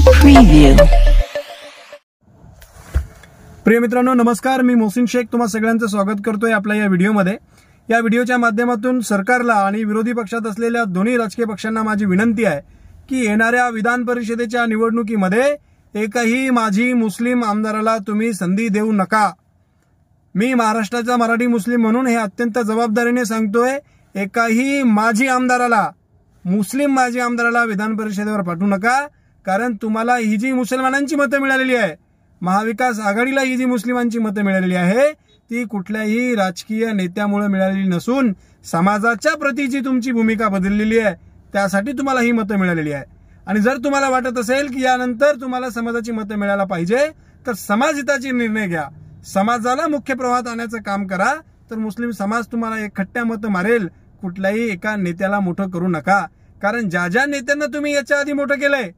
preview. प्रिय मित्रांनो नमस्कार, मी मोहसिन शेख तुम्हा सगळ्यांचं स्वागत करतोय आपल्या या व्हिडिओमध्ये। या व्हिडिओच्या माध्यमातून सरकारला आणि विरोधी पक्षात असलेल्या दोन्ही राजकीय पक्षांना माझी विनंती आहे की येणाऱ्या विधान परिषदेच्या निवडणुकीमध्ये एकही माजी मुस्लिम आमदाराला तुम्ही संधी देऊ नका। मी महाराष्ट्राचा मराठी मुस्लिम म्हणून हे अत्यंत जबाबदारीने सांगतोय, एकाही माजी आमदाराला, मुस्लिम माजी आमदाराला विधान परिषदेवर पाठवू नका। कारण तुम्हाला ही जी मुसलमानांची मतं मिळालेली आहे, महाविकास आघाडीला ही जी मुस्लिमांची मतं मिळालेली आहे, ती कुठल्याही राजकीय नेत्यामुळे मिळालेली नसून समाजाच्या प्रती जी तुमची भूमिका बदललेली आहे त्यासाठी तुम्हाला ही मतं मिळालेली आहे। आणि जर तुम्हाला वाटत असेल की यानंतर तुम्हाला समाजाची मतं मिळायला पाहिजे तर समाजहिताचे निर्णय घ्या, समाजाला मुख्य प्रवाहात आणण्याचं काम करा, तर मुस्लिम समाज तुम्हाला एक खट्ट्या मतं मारेल। कुठल्याही एका नेत्याला मोठं करू नका, कारण ज्या ज्या नेत्यांना तुम्ही याच्या आधी मोठं केलंय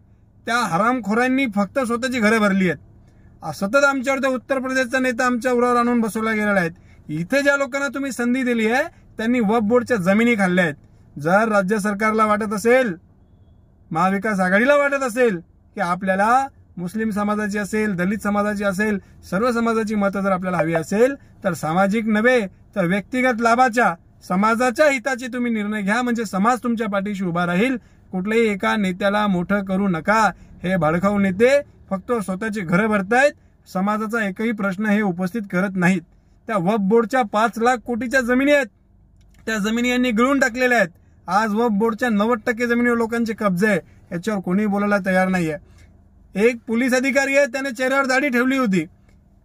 त्या हरामखोरांनी फक्त स्वतःची घरं भरली आहेत। सतत आमच्यावर उत्तर प्रदेशचा नेता आमच्या उरावर आणून बसवला गेलेला आहे। इथे ज्या लोकांना तुम्ही संधी दिली आहे त्यांनी वक्फ बोर्डच्या जमिनी खाल्ल्या आहेत। जर राज्य सरकारला वाटत असेल, महाविकास आघाडीला वाटत असेल की आपल्याला मुस्लिम समाजाची असेल, दलित समाजाची असेल, सर्व समाजाची मतं जर आपल्याला हवी असेल तर सामाजिक नव्हे तर व्यक्तिगत लाभाच्या, समाजाच्या हिताचे तुम्ही निर्णय घ्या, म्हणजे समाज तुमच्या पाठीशी उभा राहील। कुठल्याही एका नेत्याला मोठं करू नका। हे भाडखाऊ नेते फक्त स्वतःची घरं भरतायत, समाजाचा एकही प्रश्न हे उपस्थित करत नाहीत। त्या वक्फ बोर्डच्या 5 लाख कोटीच्या जमिनी आहेत, त्या जमिनी यांनी गिळून टाकलेल्या आहेत। आज वक्फ बोर्डच्या 90% जमिनीवर लोकांचे कब्जे आहे, याच्यावर कोणी बोलायला तयार नाहीये। एक पोलीस अधिकारी आहे, त्याने चेहऱ्यावर दाढी ठेवली होती,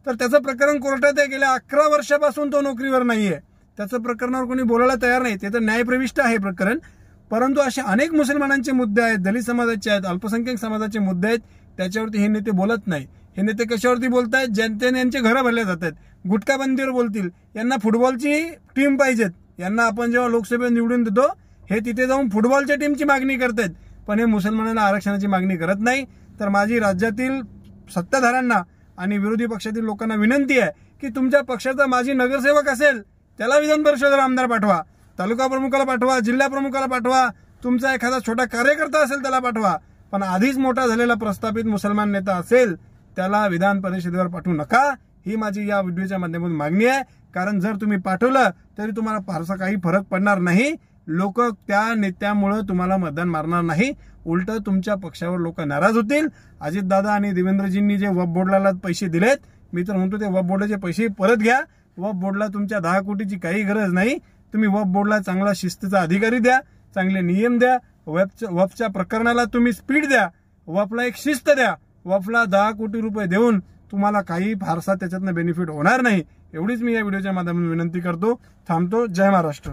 तर त्याचं प्रकरण कोर्टात आहे, गेल्या 11 वर्षापासून तो नोकरीवर नाहीये, त्याचं प्रकरणावर कोणी बोलायला तयार नाही। ते तर न्यायप्रविष्ट आहे प्रकरण, परंतु असे अनेक मुसलमानांचे मुद्दे आहेत, दलित समाजाचे आहेत, अल्पसंख्याक समाजाचे मुद्दे आहेत, त्याच्यावरती हे नेते बोलत नाही। हे नेते कशावरती बोलतायत? जनतेने यांचे घरं भरले जात आहेत, गुटखाबंदीवर बोलतील। यांना फुटबॉलची टीम पाहिजेत, यांना आपण जेव्हा लोकसभेत निवडून देतो हे तिथे जाऊन फुटबॉलच्या टीमची मागणी करतायत, पण हे मुसलमानांना आरक्षणाची मागणी करत नाही। तर माझी राज्यातील सत्ताधाऱ्यांना आणि विरोधी पक्षातील लोकांना विनंती आहे की तुमच्या पक्षाचा माजी नगरसेवक असेल त्याला विधान परिषदेवर आमदार पाठवा, तालुका प्रमुखाला पाठवा, जिल्हा प्रमुखाला पाठवा, तुमचा एखादा छोटा कार्यकर्ता असेल त्याला पाठवा, पण आधीच मोठा झालेला प्रस्थापित मुसलमान नेता असेल त्याला विधान परिषदेवर पाठवू नका। ही माझी या व्हिडिओच्या माध्यमातून मागणी आहे। कारण जर तुम्ही पाठवलं तरी तुम्हाला फारसा काही फरक पडणार नाही, लोक त्या नेत्यामुळे तुम्हाला मतदान मारणार नाही, उलट तुमच्या पक्षावर लोक नाराज होतील। अजितदादा आणि देवेंद्रजींनी जे वक्फ बोर्डाला पैसे दिलेत, मी तर म्हणतो ते वक्फ बोर्डाचे पैसे परत घ्या। वक्फ बोर्डला तुमच्या 10 कोटीची काही गरज नाही। तुम्ही वक्फ बोर्डला चांगला शिस्तीचा अधिकारी द्या, चांगले नियम द्या, वक्फच्या प्रकरणाला तुम्ही स्पीड द्या, वक्फला एक शिस्त द्या। वक्फला 10 कोटी रुपये देऊन तुम्हाला काही फारसा त्याच्यातनं बेनिफिट होणार नाही। एवढीच मी या व्हिडिओच्या माध्यमातून विनंती करतो। थांबतो। जय महाराष्ट्र।